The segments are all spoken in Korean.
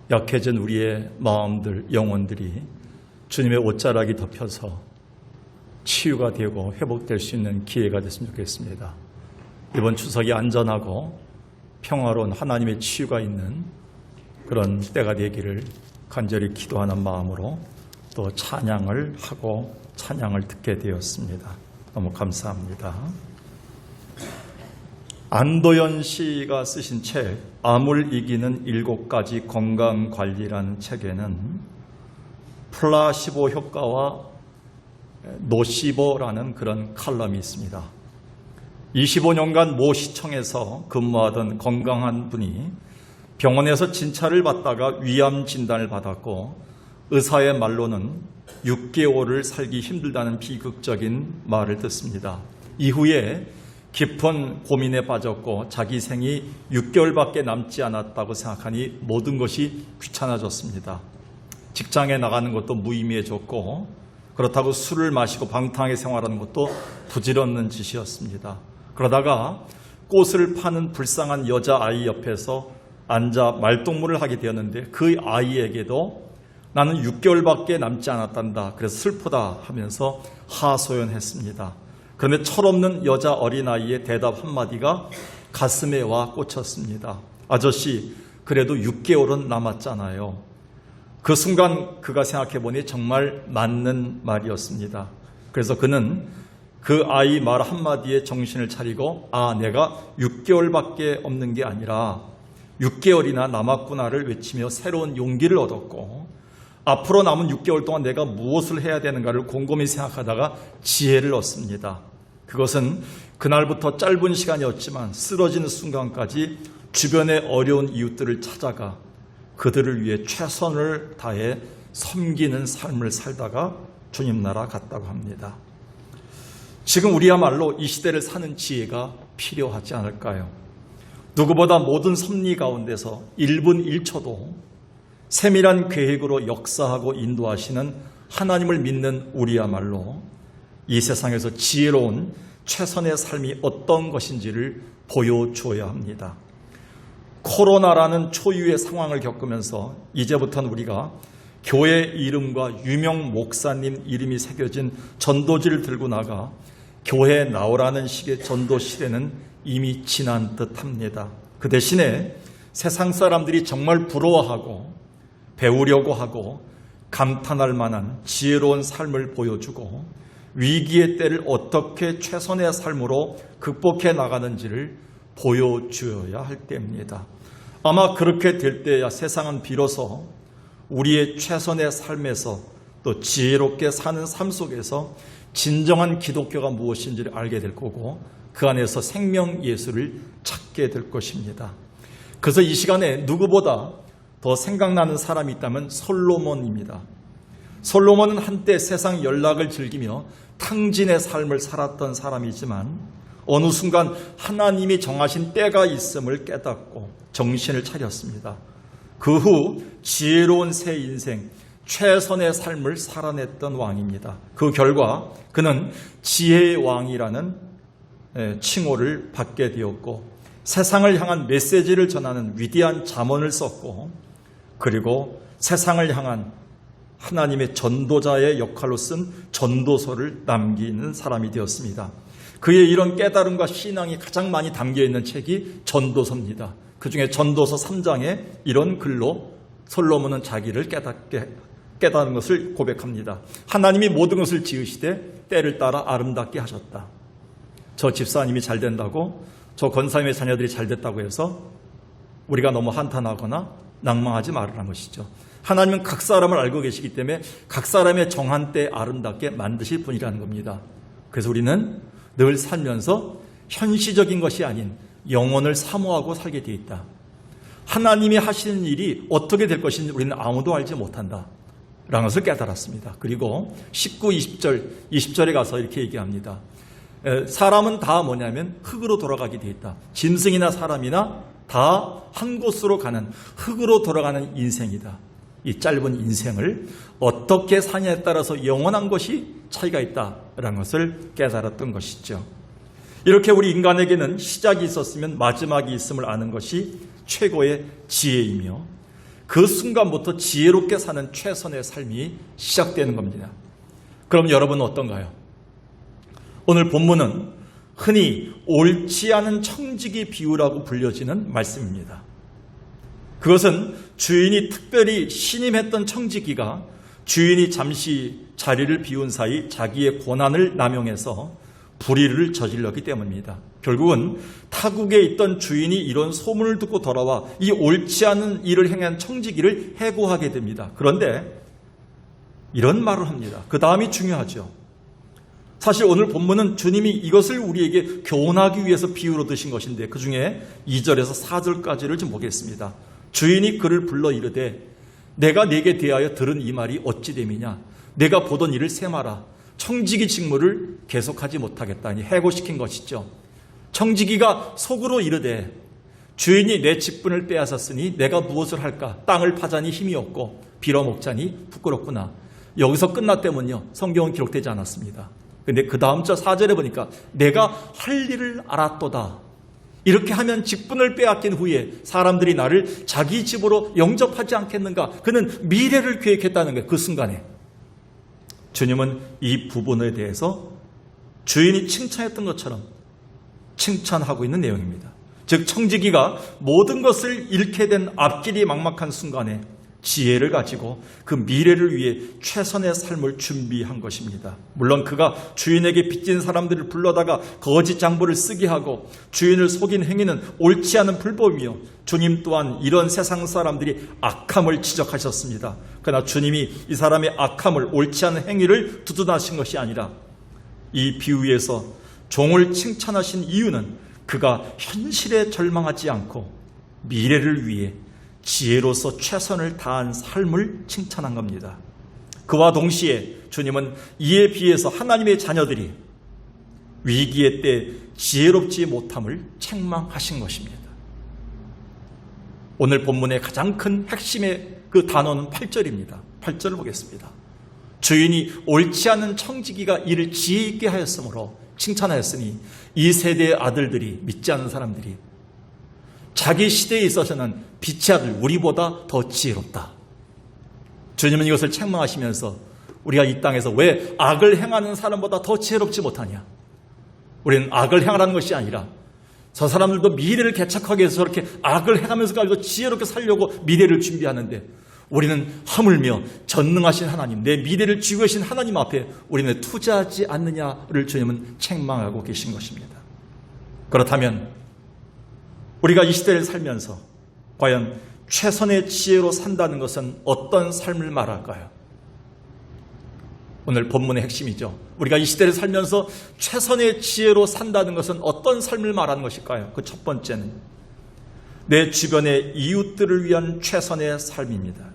약해진 우리의 마음들, 영혼들이 주님의 옷자락이 덮여서 치유가 되고 회복될 수 있는 기회가 됐으면 좋겠습니다. 이번 추석이 안전하고 평화로운 하나님의 치유가 있는 그런 때가 되기를 간절히 기도하는 마음으로 또 찬양을 하고 찬양을 듣게 되었습니다. 너무 감사합니다. 안도연 씨가 쓰신 책 암을 이기는 7가지 건강관리라는 책에는 플라시보 효과와 노시보라는 그런 칼럼이 있습니다. 25년간 모 시청에서 근무하던 건강한 분이 병원에서 진찰을 받다가 위암 진단을 받았고 의사의 말로는 6개월을 살기 힘들다는 비극적인 말을 듣습니다. 이후에 깊은 고민에 빠졌고 자기 생이 6개월밖에 남지 않았다고 생각하니 모든 것이 귀찮아졌습니다. 직장에 나가는 것도 무의미해졌고 그렇다고 술을 마시고 방탕하게 생활하는 것도 부질없는 짓이었습니다. 그러다가 꽃을 파는 불쌍한 여자아이 옆에서 앉아 말동무를 하게 되었는데 그 아이에게도 나는 6개월밖에 남지 않았단다. 그래서 슬프다 하면서 하소연했습니다. 그런데 철없는 여자 어린아이의 대답 한마디가 가슴에 와 꽂혔습니다. 아저씨, 그래도 6개월은 남았잖아요. 그 순간 그가 생각해보니 정말 맞는 말이었습니다. 그래서 그는 그 아이 말 한마디에 정신을 차리고 내가 6개월밖에 없는 게 아니라 6개월이나 남았구나를 외치며 새로운 용기를 얻었고 앞으로 남은 6개월 동안 내가 무엇을 해야 되는가를 곰곰이 생각하다가 지혜를 얻습니다. 그것은 그날부터 짧은 시간이었지만 쓰러지는 순간까지 주변의 어려운 이웃들을 찾아가 그들을 위해 최선을 다해 섬기는 삶을 살다가 주님 나라 갔다고 합니다. 지금 우리야말로 이 시대를 사는 지혜가 필요하지 않을까요? 누구보다 모든 섭리 가운데서 1분 1초도 세밀한 계획으로 역사하고 인도하시는 하나님을 믿는 우리야말로 이 세상에서 지혜로운 최선의 삶이 어떤 것인지를 보여주어야 합니다. 코로나라는 초유의 상황을 겪으면서 이제부터는 우리가 교회 이름과 유명 목사님 이름이 새겨진 전도지를 들고 나가 교회에 나오라는 식의 전도 시대는 이미 지난 듯합니다. 그 대신에 세상 사람들이 정말 부러워하고 배우려고 하고 감탄할 만한 지혜로운 삶을 보여주고 위기의 때를 어떻게 최선의 삶으로 극복해 나가는지를 보여주어야 할 때입니다. 아마 그렇게 될 때야 세상은 비로소 우리의 최선의 삶에서 또 지혜롭게 사는 삶 속에서 진정한 기독교가 무엇인지를 알게 될 거고 그 안에서 생명 예수를 찾게 될 것입니다. 그래서 이 시간에 누구보다 더 생각나는 사람이 있다면 솔로몬입니다. 솔로몬은 한때 세상 연락을 즐기며 탕진의 삶을 살았던 사람이지만 어느 순간 하나님이 정하신 때가 있음을 깨닫고 정신을 차렸습니다. 그 후 지혜로운 새 인생, 최선의 삶을 살아냈던 왕입니다. 그 결과 그는 지혜의 왕이라는 칭호를 받게 되었고 세상을 향한 메시지를 전하는 위대한 잠언을 썼고 그리고 세상을 향한 하나님의 전도자의 역할로 쓴 전도서를 남기는 사람이 되었습니다. 그의 이런 깨달음과 신앙이 가장 많이 담겨있는 책이 전도서입니다. 그 중에 전도서 3장에 이런 글로 솔로몬은 자기를 깨달은 것을 고백합니다. 하나님이 모든 것을 지으시되 때를 따라 아름답게 하셨다. 저 집사님이 잘 된다고 저 권사님의 자녀들이 잘 됐다고 해서 우리가 너무 한탄하거나 낭망하지 말라는 것이죠. 하나님은 각 사람을 알고 계시기 때문에 각 사람의 정한 때 아름답게 만드실 분이라는 겁니다. 그래서 우리는 늘 살면서 현시적인 것이 아닌 영혼을 사모하고 살게 되어 있다. 하나님이 하시는 일이 어떻게 될 것인지 우리는 아무도 알지 못한다 라는 것을 깨달았습니다. 그리고 19, 20절에 가서 이렇게 얘기합니다. 사람은 다 뭐냐면 흙으로 돌아가게 되어 있다. 짐승이나 사람이나 다 한 곳으로 가는 흙으로 돌아가는 인생이다. 이 짧은 인생을 어떻게 사냐에 따라서 영원한 것이 차이가 있다라는 것을 깨달았던 것이죠. 이렇게 우리 인간에게는 시작이 있었으면 마지막이 있음을 아는 것이 최고의 지혜이며 그 순간부터 지혜롭게 사는 최선의 삶이 시작되는 겁니다. 그럼 여러분은 어떤가요? 오늘 본문은 흔히 옳지 않은 청지기 비유라고 불려지는 말씀입니다. 그것은 주인이 특별히 신임했던 청지기가 주인이 잠시 자리를 비운 사이 자기의 권한을 남용해서 불의를 저질렀기 때문입니다. 결국은 타국에 있던 주인이 이런 소문을 듣고 돌아와 이 옳지 않은 일을 행한 청지기를 해고하게 됩니다. 그런데 이런 말을 합니다. 그 다음이 중요하죠. 사실 오늘 본문은 주님이 이것을 우리에게 교훈하기 위해서 비유로 드신 것인데 그 중에 2절에서 4절까지를 좀 보겠습니다. 주인이 그를 불러 이르되 내가 네게 대하여 들은 이 말이 어찌 됨이냐. 내가 보던 일을 세마라. 청지기 직무를 계속하지 못하겠다니 해고시킨 것이죠. 청지기가 속으로 이르되 주인이 내 직분을 빼앗았으니 내가 무엇을 할까. 땅을 파자니 힘이 없고 빌어먹자니 부끄럽구나. 여기서 끝났다면요 성경은 기록되지 않았습니다. 근데 그 다음 절 4절에 보니까 내가 할 일을 알았도다. 이렇게 하면 직분을 빼앗긴 후에 사람들이 나를 자기 집으로 영접하지 않겠는가. 그는 미래를 계획했다는 거예요. 그 순간에 주님은 이 부분에 대해서 주인이 칭찬했던 것처럼 칭찬하고 있는 내용입니다. 즉 청지기가 모든 것을 잃게 된 앞길이 막막한 순간에 지혜를 가지고 그 미래를 위해 최선의 삶을 준비한 것입니다. 물론 그가 주인에게 빚진 사람들을 불러다가 거짓 장부를 쓰게 하고 주인을 속인 행위는 옳지 않은 불법이며 주님 또한 이런 세상 사람들이 악함을 지적하셨습니다. 그러나 주님이 이 사람의 악함을 옳지 않은 행위를 두둔하신 것이 아니라 이 비유에서 종을 칭찬하신 이유는 그가 현실에 절망하지 않고 미래를 위해 지혜로서 최선을 다한 삶을 칭찬한 겁니다. 그와 동시에 주님은 이에 비해서 하나님의 자녀들이 위기의 때 지혜롭지 못함을 책망하신 것입니다. 오늘 본문의 가장 큰 핵심의 그 단어는 8절입니다. 8절을 보겠습니다. 주인이 옳지 않은 청지기가 이를 지혜 있게 하였으므로 칭찬하였으니 이 세대의 아들들이 믿지 않는 사람들이 자기 시대에 있어서는 빛의 아들 우리보다 더 지혜롭다. 주님은 이것을 책망하시면서 우리가 이 땅에서 왜 악을 행하는 사람보다 더 지혜롭지 못하냐. 우리는 악을 행하라는 것이 아니라 저 사람들도 미래를 개척하기 위해서 저렇게 악을 행하면서까지도 지혜롭게 살려고 미래를 준비하는데 우리는 하물며 전능하신 하나님, 내 미래를 쥐고 계신 하나님 앞에 우리는 투자하지 않느냐를 주님은 책망하고 계신 것입니다. 그렇다면 우리가 이 시대를 살면서 과연 최선의 지혜로 산다는 것은 어떤 삶을 말할까요? 오늘 본문의 핵심이죠. 우리가 이 시대를 살면서 최선의 지혜로 산다는 것은 어떤 삶을 말하는 것일까요? 그 첫 번째는 내 주변의 이웃들을 위한 최선의 삶입니다.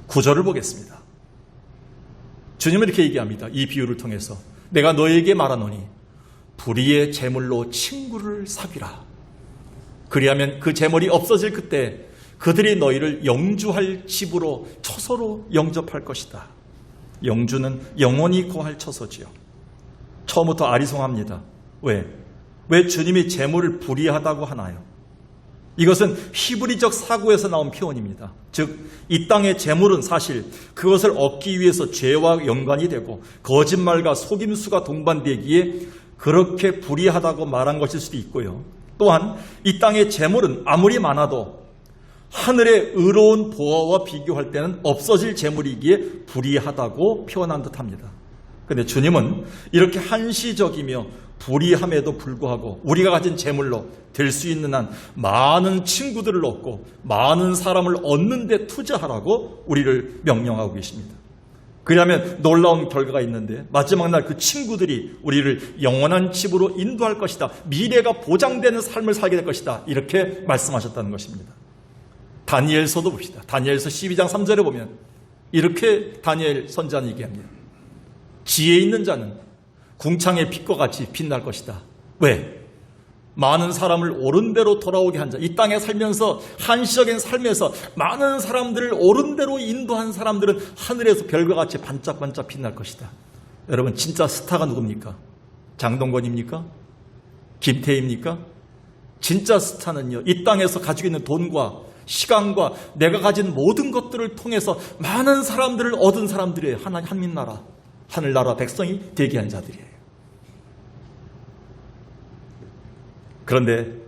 9절을 보겠습니다. 주님은 이렇게 얘기합니다. 이 비유를 통해서 내가 너에게 말하노니 불의의 재물로 친구를 사귀라. 그리하면 그 재물이 없어질 그때 그들이 너희를 영주할 집으로 처소로 영접할 것이다. 영주는 영원히 거할 처소지요. 처음부터 아리송합니다. 왜 주님이 재물을 불의하다고 하나요? 이것은 히브리적 사고에서 나온 표현입니다. 즉, 이 땅의 재물은 사실 그것을 얻기 위해서 죄와 연관이 되고 거짓말과 속임수가 동반되기에 그렇게 불의하다고 말한 것일 수도 있고요. 또한 이 땅의 재물은 아무리 많아도 하늘의 의로운 보화와 비교할 때는 없어질 재물이기에 불의하다고 표현한 듯합니다. 그런데 주님은 이렇게 한시적이며 불의함에도 불구하고 우리가 가진 재물로 될 수 있는 한 많은 친구들을 얻고 많은 사람을 얻는 데 투자하라고 우리를 명령하고 계십니다. 그러면 놀라운 결과가 있는데 마지막 날 그 친구들이 우리를 영원한 집으로 인도할 것이다. 미래가 보장되는 삶을 살게 될 것이다. 이렇게 말씀하셨다는 것입니다. 다니엘서도 봅시다. 다니엘서 12장 3절에 보면 이렇게 다니엘 선지자는 얘기합니다. 지혜 있는 자는 궁창의 빛과 같이 빛날 것이다. 왜? 많은 사람을 옳은 대로 돌아오게 한 자. 이 땅에 살면서 한시적인 삶에서 많은 사람들을 옳은 대로 인도한 사람들은 하늘에서 별과 같이 반짝반짝 빛날 것이다. 여러분 진짜 스타가 누굽니까? 장동건입니까? 김태희입니까? 진짜 스타는요, 이 땅에서 가지고 있는 돈과 시간과 내가 가진 모든 것들을 통해서 많은 사람들을 얻은 사람들이에요. 한민나라, 하늘나라 백성이 되게 한 자들이에요. 그런데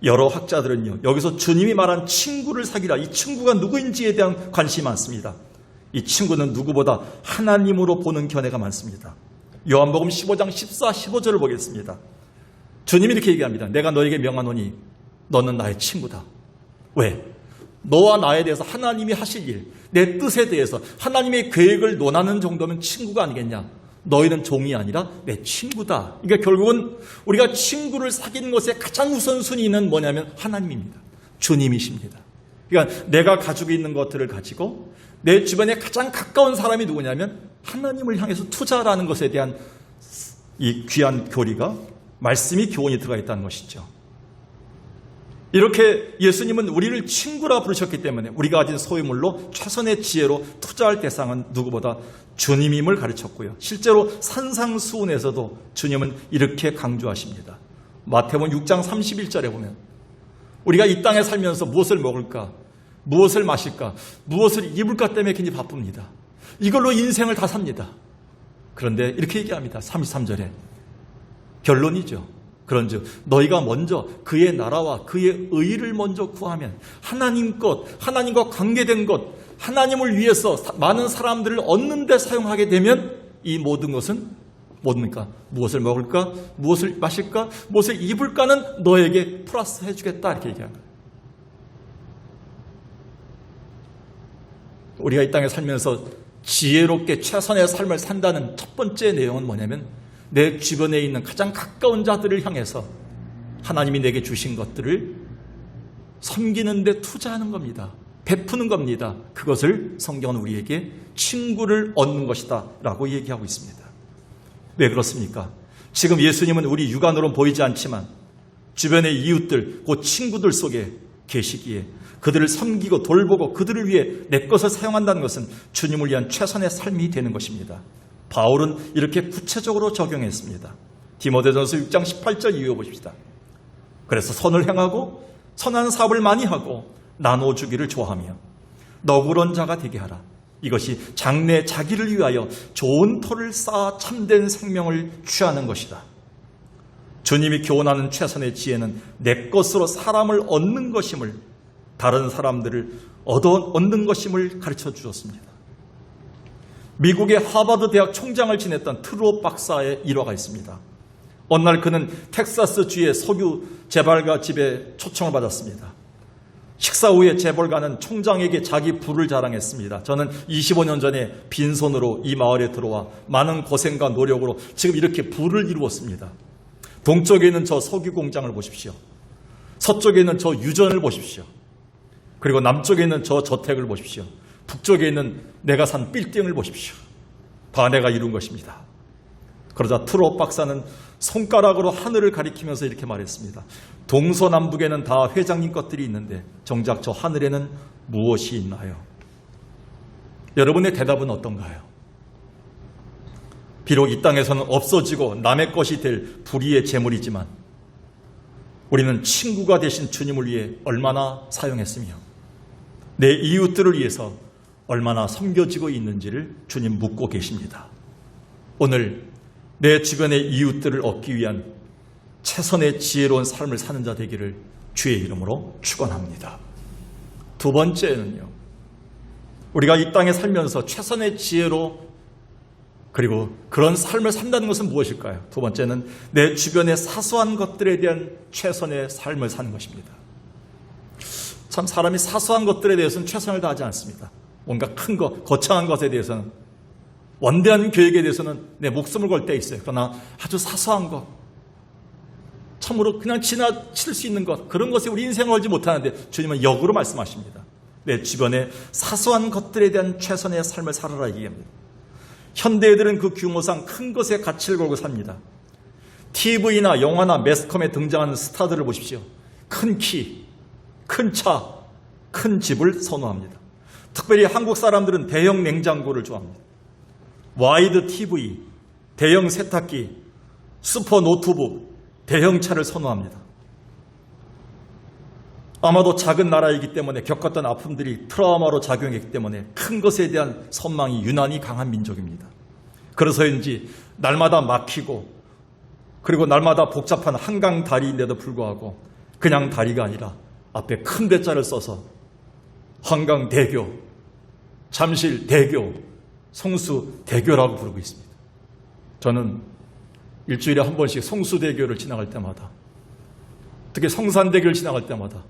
여러 학자들은요, 여기서 주님이 말한 친구를 사귀라, 이 친구가 누구인지에 대한 관심이 많습니다. 이 친구는 누구보다 하나님으로 보는 견해가 많습니다. 요한복음 15장 14, 15절을 보겠습니다. 주님이 이렇게 얘기합니다. 내가 너에게 명하노니 너는 나의 친구다. 왜? 너와 나에 대해서 하나님이 하실 일, 내 뜻에 대해서 하나님의 계획을 논하는 정도면 친구가 아니겠냐? 너희는 종이 아니라 내 친구다. 그러니까 결국은 우리가 친구를 사귀는 것의 가장 우선순위는 뭐냐면 하나님입니다. 주님이십니다. 그러니까 내가 가지고 있는 것들을 가지고 내 주변에 가장 가까운 사람이 누구냐면 하나님을 향해서 투자라는 것에 대한 이 귀한 교리가, 말씀이 교훈이 들어가 있다는 것이죠. 이렇게 예수님은 우리를 친구라 부르셨기 때문에 우리가 가진 소유물로 최선의 지혜로 투자할 대상은 누구보다 주님임을 가르쳤고요. 실제로 산상수훈에서도 주님은 이렇게 강조하십니다. 마태복음 6장 31절에 보면 우리가 이 땅에 살면서 무엇을 먹을까, 무엇을 마실까, 무엇을 입을까 때문에 굉장히 바쁩니다. 이걸로 인생을 다 삽니다. 그런데 이렇게 얘기합니다. 33절에 결론이죠. 그런즉 너희가 먼저 그의 나라와 그의 의를 먼저 구하면 하나님 것, 하나님과 관계된 것, 하나님을 위해서 많은 사람들을 얻는 데 사용하게 되면 이 모든 것은 뭡니까? 무엇을 먹을까? 무엇을 마실까? 무엇을 입을까는 너에게 플러스 해주겠다. 이렇게 얘기합니다. 우리가 이 땅에 살면서 지혜롭게 최선의 삶을 산다는 첫 번째 내용은 뭐냐면 내 주변에 있는 가장 가까운 자들을 향해서 하나님이 내게 주신 것들을 섬기는 데 투자하는 겁니다. 베푸는 겁니다. 그것을 성경은 우리에게 친구를 얻는 것이다 라고 얘기하고 있습니다. 왜 그렇습니까? 지금 예수님은 우리 육안으로는 보이지 않지만 주변의 이웃들, 곧 친구들 속에 계시기에 그들을 섬기고 돌보고 그들을 위해 내 것을 사용한다는 것은 주님을 위한 최선의 삶이 되는 것입니다. 바울은 이렇게 구체적으로 적용했습니다. 디모데전서 6장 18절 이후 보십시다. 그래서 선을 행하고 선한 사업을 많이 하고 나눠주기를 좋아하며 너그러운 자가 되게 하라. 이것이 장래 자기를 위하여 좋은 터를 쌓아 참된 생명을 취하는 것이다. 주님이 교훈하는 최선의 지혜는 내 것으로 사람을 얻는 것임을, 다른 사람들을 얻는 것임을 가르쳐 주셨습니다. 미국의 하버드 대학 총장을 지냈던 트루업 박사의 일화가 있습니다. 어느 날 그는 텍사스주의 석유 재벌가 집에 초청을 받았습니다. 식사 후에 재벌가는 총장에게 자기 부를 자랑했습니다. 저는 25년 전에 빈손으로 이 마을에 들어와 많은 고생과 노력으로 지금 이렇게 부를 이루었습니다. 동쪽에 있는 저 석유 공장을 보십시오. 서쪽에 있는 저 유전을 보십시오. 그리고 남쪽에 있는 저 저택을 보십시오. 북쪽에 있는 내가 산 빌딩을 보십시오. 다 내가 이룬 것입니다. 그러자 트롯 박사는 손가락으로 하늘을 가리키면서 이렇게 말했습니다. 동서남북에는 다 회장님 것들이 있는데 정작 저 하늘에는 무엇이 있나요? 여러분의 대답은 어떤가요? 비록 이 땅에서는 없어지고 남의 것이 될 불의의 재물이지만 우리는 친구가 되신 주님을 위해 얼마나 사용했으며 내 이웃들을 위해서 얼마나 섬겨지고 있는지를 주님 묻고 계십니다. 오늘 내 주변의 이웃들을 얻기 위한 최선의 지혜로운 삶을 사는 자 되기를 주의 이름으로 축원합니다. 두 번째는요, 우리가 이 땅에 살면서 최선의 지혜로 그리고 그런 삶을 산다는 것은 무엇일까요? 두 번째는 내 주변의 사소한 것들에 대한 최선의 삶을 사는 것입니다. 참 사람이 사소한 것들에 대해서는 최선을 다하지 않습니다. 뭔가 큰 것, 거창한 것에 대해서는, 원대한 계획에 대해서는 내 목숨을 걸 때 있어요. 그러나 아주 사소한 것, 참으로 그냥 지나칠 수 있는 것, 그런 것에 우리 인생을 걸지 못하는데 주님은 역으로 말씀하십니다. 내 주변의 사소한 것들에 대한 최선의 삶을 살아라 얘기합니다. 현대인들은 그 규모상 큰 것에 가치를 걸고 삽니다. TV나 영화나 매스컴에 등장하는 스타들을 보십시오. 큰 키, 큰 차, 큰 집을 선호합니다. 특별히 한국 사람들은 대형 냉장고를 좋아합니다. 와이드 TV, 대형 세탁기, 슈퍼 노트북, 대형 차를 선호합니다. 아마도 작은 나라이기 때문에 겪었던 아픔들이 트라우마로 작용했기 때문에 큰 것에 대한 선망이 유난히 강한 민족입니다. 그래서인지 날마다 막히고 그리고 날마다 복잡한 한강 다리인데도 불구하고 그냥 다리가 아니라 앞에 큰 대자를 써서 한강대교, 잠실대교, 성수대교라고 부르고 있습니다. 저는 일주일에 한 번씩 성수대교를 지나갈 때마다, 특히 성산대교를 지나갈 때마다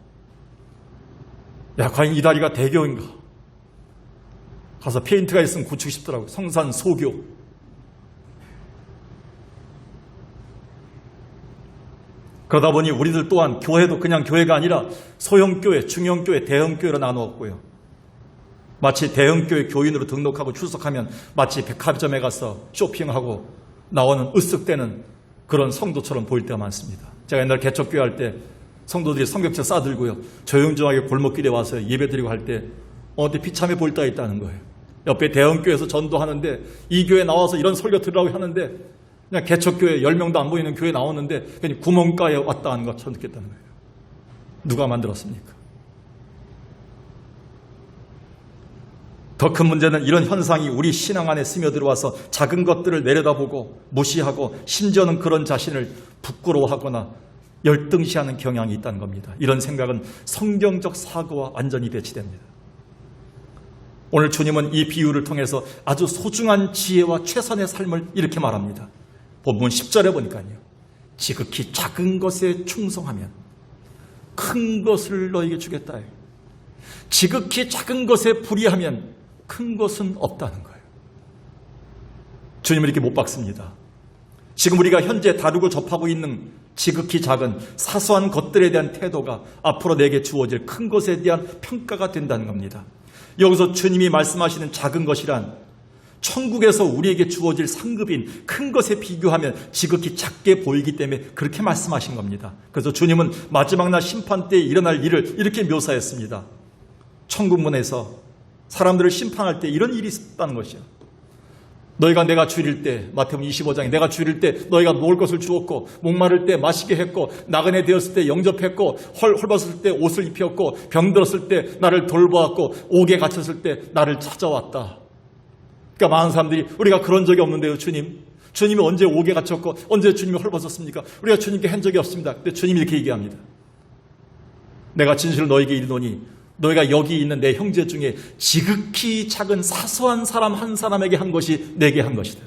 야, 과연 이 다리가 대교인가? 가서 페인트가 있으면 고치고 싶더라고요. 성산소교. 그러다 보니 우리들 또한 교회도 그냥 교회가 아니라 소형교회, 중형교회, 대형교회로 나누었고요. 마치 대형교회 교인으로 등록하고 출석하면 마치 백화점에 가서 쇼핑하고 나오는 으쓱대는 그런 성도처럼 보일 때가 많습니다. 제가 옛날 개척교회 할 때 성도들이 성경책 싸들고요, 조용조용하게 골목길에 와서 예배드리고 할 때 어디 비참해 보일 때가 있다는 거예요. 옆에 대형교회에서 전도하는데 이 교회 나와서 이런 설교 들으라고 하는데 그냥 개척교회 10명도 안 보이는 교회 나오는데 그냥 구멍가에 왔다 하는 것처럼 느꼈다는 거예요. 누가 만들었습니까? 더 큰 문제는 이런 현상이 우리 신앙 안에 스며들어와서 작은 것들을 내려다보고 무시하고 심지어는 그런 자신을 부끄러워하거나 열등시하는 경향이 있다는 겁니다. 이런 생각은 성경적 사고와 완전히 배치됩니다. 오늘 주님은 이 비유를 통해서 아주 소중한 지혜와 최선의 삶을 이렇게 말합니다. 본문 10절에 보니까요, 지극히 작은 것에 충성하면 큰 것을 너에게 주겠다. 지극히 작은 것에 불의하면 큰 것은 없다는 거예요. 주님은 이렇게 못 박습니다. 지금 우리가 현재 다루고 접하고 있는 지극히 작은 사소한 것들에 대한 태도가 앞으로 내게 주어질 큰 것에 대한 평가가 된다는 겁니다. 여기서 주님이 말씀하시는 작은 것이란 천국에서 우리에게 주어질 상급인 큰 것에 비교하면 지극히 작게 보이기 때문에 그렇게 말씀하신 겁니다. 그래서 주님은 마지막 날 심판 때에 일어날 일을 이렇게 묘사했습니다. 천국문에서 사람들을 심판할 때 이런 일이 있었다는 것이요. 너희가 내가 줄일 때, 마태복음 25장에 내가 줄일 때 너희가 먹을 것을 주었고, 목마를 때 마시게 했고, 나그네 되었을 때 영접했고, 헐벗을 때 옷을 입혔고, 병들었을 때 나를 돌보았고, 옥에 갇혔을 때 나를 찾아왔다. 그러니까 많은 사람들이 우리가 그런 적이 없는데요, 주님. 주님이 언제 옥에 갇혔고 언제 주님이 헐벗었습니까? 우리가 주님께 한 적이 없습니다. 근데 주님이 이렇게 얘기합니다. 내가 진실을 너에게 이르노니 너희가 여기 있는 내 형제 중에 지극히 작은 사소한 사람 한 사람에게 한 것이 내게 한 것이다.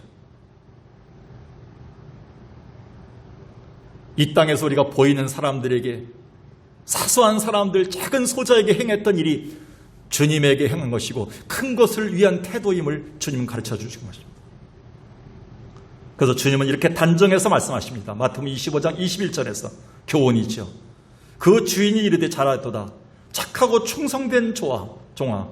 이 땅에서 우리가 보이는 사람들에게, 사소한 사람들, 작은 소자에게 행했던 일이 주님에게 행한 것이고 큰 것을 위한 태도임을 주님은 가르쳐 주신 것입니다. 그래서 주님은 이렇게 단정해서 말씀하십니다. 마태복음 25장 21절에서 교훈이죠. 그 주인이 이르되 잘하도다. 착하고 충성된 종아,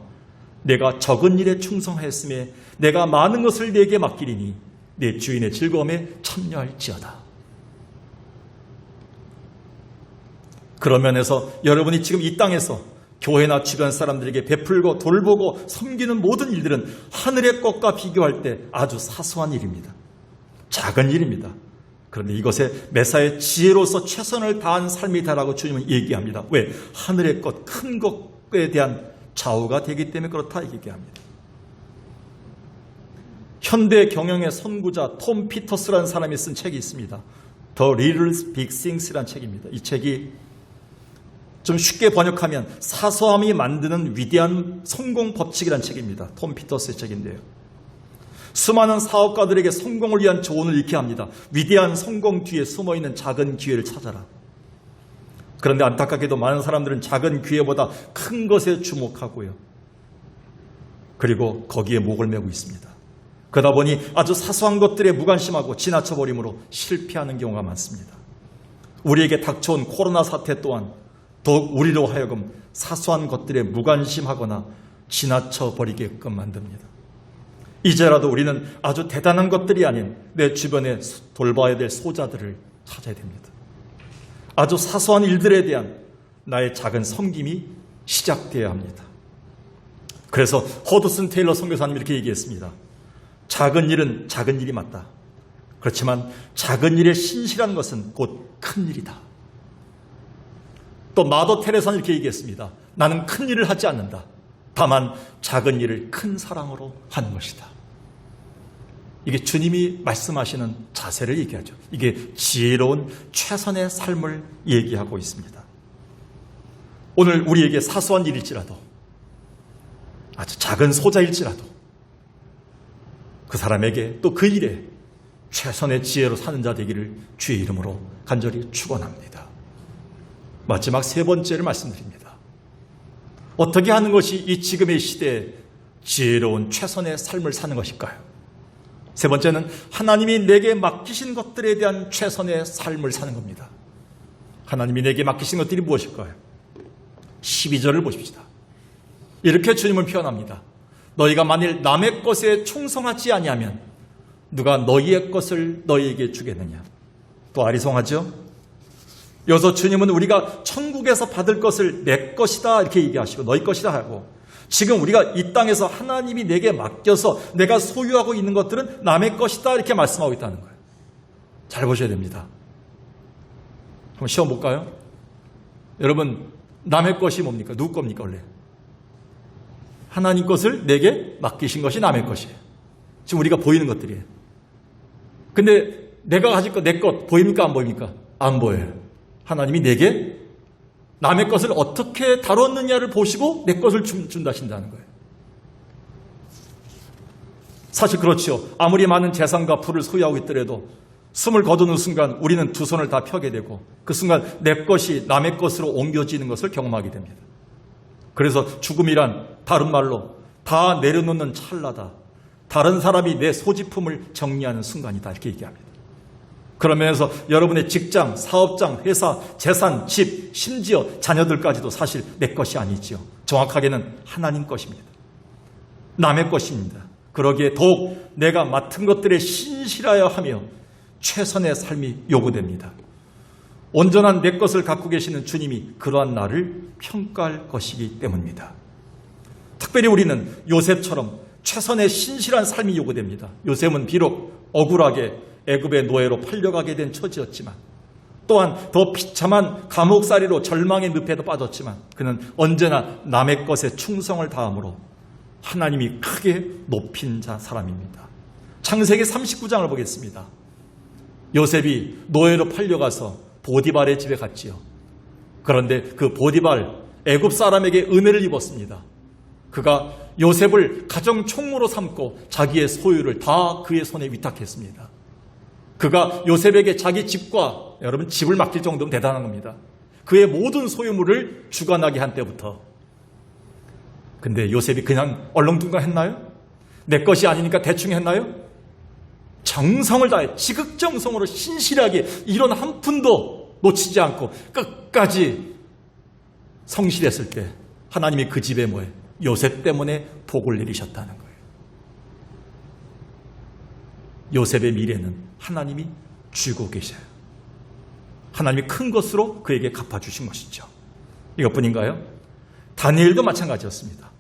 내가 적은 일에 충성하였음에 내가 많은 것을 내게 맡기리니 내 주인의 즐거움에 참여할지어다. 그런 면에서 여러분이 지금 이 땅에서 교회나 주변 사람들에게 베풀고 돌보고 섬기는 모든 일들은 하늘의 것과 비교할 때 아주 사소한 일입니다. 작은 일입니다. 그런데 이것에 매사에 지혜로서 최선을 다한 삶이다라고 주님은 얘기합니다. 왜? 하늘의 것, 큰 것에 대한 좌우가 되기 때문에 그렇다 얘기합니다. 현대 경영의 선구자 톰 피터스라는 사람이 쓴 책이 있습니다. The Little Big Things라는 책입니다. 이 책이 좀 쉽게 번역하면 사소함이 만드는 위대한 성공 법칙이라는 책입니다. 톰 피터스의 책인데요. 수많은 사업가들에게 성공을 위한 조언을 이렇게 합니다. 위대한 성공 뒤에 숨어있는 작은 기회를 찾아라. 그런데 안타깝게도 많은 사람들은 작은 기회보다 큰 것에 주목하고요. 그리고 거기에 목을 메고 있습니다. 그러다 보니 아주 사소한 것들에 무관심하고 지나쳐버림으로 실패하는 경우가 많습니다. 우리에게 닥쳐온 코로나 사태 또한 더욱 우리로 하여금 사소한 것들에 무관심하거나 지나쳐버리게끔 만듭니다. 이제라도 우리는 아주 대단한 것들이 아닌 내 주변에 돌봐야 될 소자들을 찾아야 됩니다. 아주 사소한 일들에 대한 나의 작은 섬김이 시작되어야 합니다. 그래서 허드슨 테일러 선교사님이 이렇게 얘기했습니다. 작은 일은 작은 일이 맞다. 그렇지만 작은 일에 신실한 것은 곧 큰 일이다. 또 마더 테레사는 이렇게 얘기했습니다. 나는 큰 일을 하지 않는다. 다만 작은 일을 큰 사랑으로 하는 것이다. 이게 주님이 말씀하시는 자세를 얘기하죠. 이게 지혜로운 최선의 삶을 얘기하고 있습니다. 오늘 우리에게 사소한 일일지라도, 아주 작은 소자일지라도 그 사람에게 또 그 일에 최선의 지혜로 사는 자 되기를 주의 이름으로 간절히 축원합니다. 마지막 세 번째를 말씀드립니다. 어떻게 하는 것이 이 지금의 시대에 지혜로운 최선의 삶을 사는 것일까요? 세 번째는 하나님이 내게 맡기신 것들에 대한 최선의 삶을 사는 겁니다. 하나님이 내게 맡기신 것들이 무엇일까요? 12절을 보십시다. 이렇게 주님은 표현합니다. 너희가 만일 남의 것에 충성하지 아니하면 누가 너희의 것을 너희에게 주겠느냐. 또 아리송하죠? 여기서 주님은 우리가 천국에서 받을 것을 내 것이다 이렇게 얘기하시고 너희 것이다 하고, 지금 우리가 이 땅에서 하나님이 내게 맡겨서 내가 소유하고 있는 것들은 남의 것이다 이렇게 말씀하고 있다는 거예요. 잘 보셔야 됩니다. 한번 시험 볼까요? 여러분, 남의 것이 뭡니까? 누구 겁니까 원래? 하나님 것을 내게 맡기신 것이 남의 것이에요. 지금 우리가 보이는 것들이에요. 근데 내가 가질 것, 내 것 보입니까? 안 보입니까? 안 보여요. 하나님이 내게 남의 것을 어떻게 다뤘느냐를 보시고 내 것을 준다신다는 거예요. 사실 그렇죠. 아무리 많은 재산과 부를 소유하고 있더라도 숨을 거두는 순간 우리는 두 손을 다 펴게 되고 그 순간 내 것이 남의 것으로 옮겨지는 것을 경험하게 됩니다. 그래서 죽음이란 다른 말로 다 내려놓는 찰나다. 다른 사람이 내 소지품을 정리하는 순간이다 이렇게 얘기합니다. 그러면서 여러분의 직장, 사업장, 회사, 재산, 집, 심지어 자녀들까지도 사실 내 것이 아니지요. 정확하게는 하나님 것입니다. 남의 것입니다. 그러기에 더욱 내가 맡은 것들에 신실하여 하며 최선의 삶이 요구됩니다. 온전한 내 것을 갖고 계시는 주님이 그러한 나를 평가할 것이기 때문입니다. 특별히 우리는 요셉처럼 최선의 신실한 삶이 요구됩니다. 요셉은 비록 억울하게 애굽의 노예로 팔려가게 된 처지였지만, 또한 더 비참한 감옥살이로 절망의 늪에도 빠졌지만 그는 언제나 남의 것에 충성을 다함으로 하나님이 크게 높인 사람입니다. 창세기 39장을 보겠습니다. 요셉이 노예로 팔려가서 보디발의 집에 갔지요. 그런데 그 보디발 애굽 사람에게 은혜를 입었습니다. 그가 요셉을 가정 총무로 삼고 자기의 소유를 다 그의 손에 위탁했습니다. 그가 요셉에게 자기 집과, 여러분 집을 맡길 정도면 대단한 겁니다. 그의 모든 소유물을 주관하게 한 때부터. 근데 요셉이 그냥 얼렁뚱땅 했나요? 내 것이 아니니까 대충 했나요? 정성을 다해 지극정성으로 신실하게 이런 한 푼도 놓치지 않고 끝까지 성실했을 때 하나님이 그 집에 뭐예요? 요셉 때문에 복을 내리셨다는 거예요. 요셉의 미래는 하나님이 쥐고 계셔요. 하나님이 큰 것으로 그에게 갚아주신 것이죠. 이것뿐인가요? 다니엘도 마찬가지였습니다.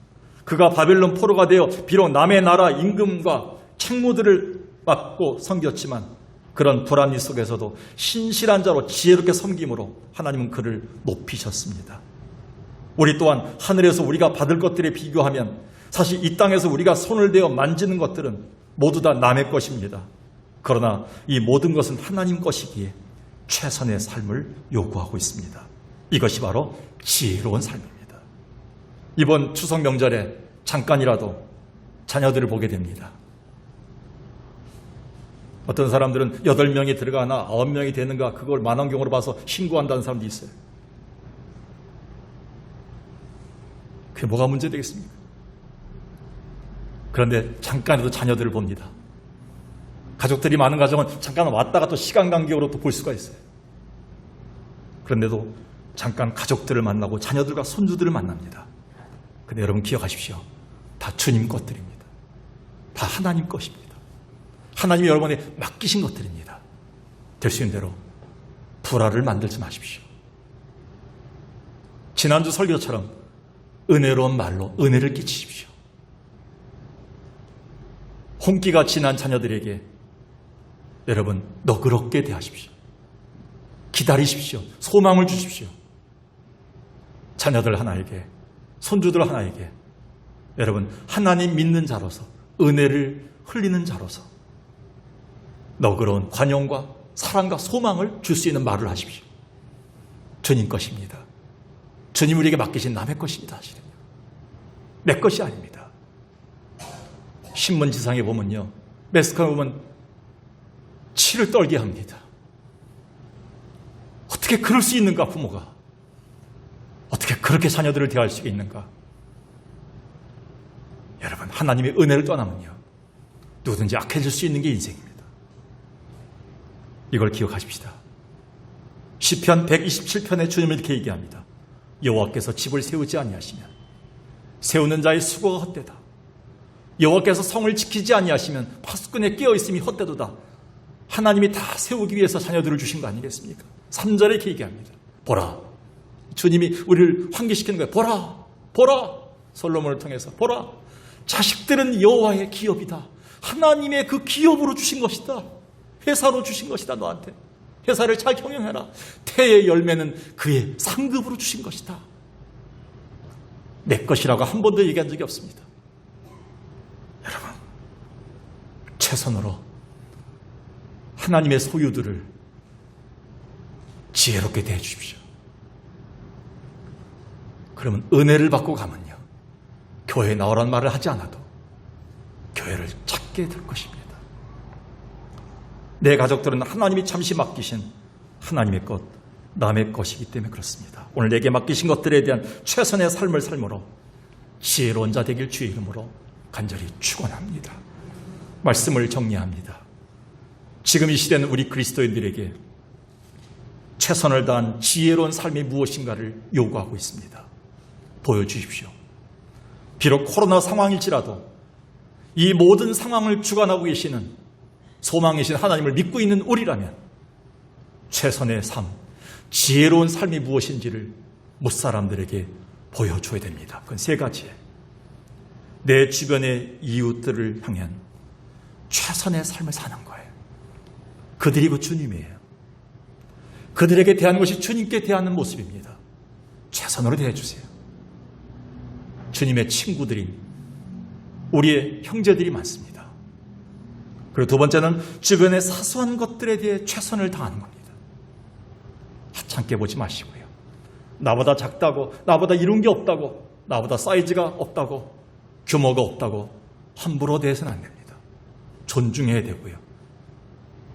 그가 바벨론 포로가 되어 비록 남의 나라 임금과 책무들을 맡고 섬겼지만 그런 불안리 속에서도 신실한 자로 지혜롭게 섬김으로 하나님은 그를 높이셨습니다. 우리 또한 하늘에서 우리가 받을 것들에 비교하면 사실 이 땅에서 우리가 손을 대어 만지는 것들은 모두 다 남의 것입니다. 그러나 이 모든 것은 하나님 것이기에 최선의 삶을 요구하고 있습니다. 이것이 바로 지혜로운 삶입니다. 이번 추석 명절에 잠깐이라도 자녀들을 보게 됩니다. 어떤 사람들은 8명이 들어가나 9명이 되는가 그걸 만원경으로 봐서 신고한다는 사람도 있어요. 그게 뭐가 문제되겠습니까? 그런데 잠깐이라도 자녀들을 봅니다. 가족들이 많은 가정은 잠깐 왔다가 또 시간 간격으로 또 볼 수가 있어요. 그런데도 잠깐 가족들을 만나고 자녀들과 손주들을 만납니다. 근데 여러분 기억하십시오. 다 주님 것들입니다. 다 하나님 것입니다. 하나님이 여러분에 맡기신 것들입니다. 될 수 있는 대로 불화를 만들지 마십시오. 지난주 설교처럼 은혜로운 말로 은혜를 끼치십시오. 홍기가 지난 자녀들에게 여러분 너그럽게 대하십시오. 기다리십시오. 소망을 주십시오. 자녀들 하나에게, 손주들 하나에게 여러분 하나님 믿는 자로서, 은혜를 흘리는 자로서 너그러운 관용과 사랑과 소망을 줄 수 있는 말을 하십시오. 주님 것입니다. 주님 우리에게 맡기신 남의 것입니다. 사실은요. 내 것이 아닙니다. 신문지상에 보면요, 매스컴에 보면 치를 떨게 합니다. 어떻게 그럴 수 있는가, 부모가. 어떻게 그렇게 자녀들을 대할 수 있는가. 여러분, 하나님의 은혜를 떠나면요, 누구든지 악해질 수 있는 게 인생입니다. 이걸 기억하십시다. 시편 127편에 주님은 이렇게 얘기합니다. 여호와께서 집을 세우지 아니하시면 세우는 자의 수고가 헛되다. 여호와께서 성을 지키지 아니하시면 파수꾼에 깨어있음이 헛되도다. 하나님이 다 세우기 위해서 자녀들을 주신 거 아니겠습니까? 3절에 이렇게 얘기합니다. 보라. 주님이 우리를 환기시키는 거예요. 보라. 보라. 솔로몬을 통해서 보라. 자식들은 여호와의 기업이다. 하나님의 그 기업으로 주신 것이다. 회사로 주신 것이다. 너한테. 회사를 잘 경영해라. 태의 열매는 그의 상급으로 주신 것이다. 내 것이라고 한 번도 얘기한 적이 없습니다. 여러분, 최선으로 하나님의 소유들을 지혜롭게 대해 주십시오. 그러면 은혜를 받고 가면요, 교회에 나오라는 말을 하지 않아도 교회를 찾게 될 것입니다. 내 가족들은 하나님이 잠시 맡기신 하나님의 것, 남의 것이기 때문에 그렇습니다. 오늘 내게 맡기신 것들에 대한 최선의 삶을 삶으로 지혜로운 자 되길 주의 이름으로 간절히 축원합니다. 말씀을 정리합니다. 지금 이 시대는 우리 그리스도인들에게 최선을 다한 지혜로운 삶이 무엇인가를 요구하고 있습니다. 보여주십시오. 비록 코로나 상황일지라도 이 모든 상황을 주관하고 계시는 소망이신 하나님을 믿고 있는 우리라면 최선의 삶, 지혜로운 삶이 무엇인지를 못사람들에게 보여줘야 됩니다. 그건 세 가지예요. 내 주변의 이웃들을 향한 최선의 삶을 사는 거예요. 그들이 그 주님이에요. 그들에게 대하는 것이 주님께 대하는 모습입니다. 최선으로 대해주세요. 주님의 친구들인 우리의 형제들이 많습니다. 그리고 두 번째는 주변의 사소한 것들에 대해 최선을 다하는 겁니다. 하찮게 보지 마시고요. 나보다 작다고, 나보다 이룬 게 없다고, 나보다 사이즈가 없다고, 규모가 없다고 함부로 대해서는 안 됩니다. 존중해야 되고요.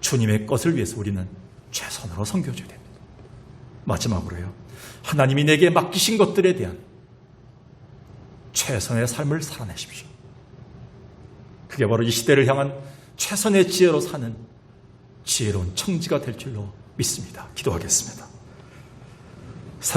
주님의 것을 위해서 우리는 최선으로 섬겨줘야 됩니다. 마지막으로요, 하나님이 내게 맡기신 것들에 대한 최선의 삶을 살아내십시오. 그게 바로 이 시대를 향한 최선의 지혜로 사는 지혜로운 청지가 될 줄로 믿습니다. 기도하겠습니다.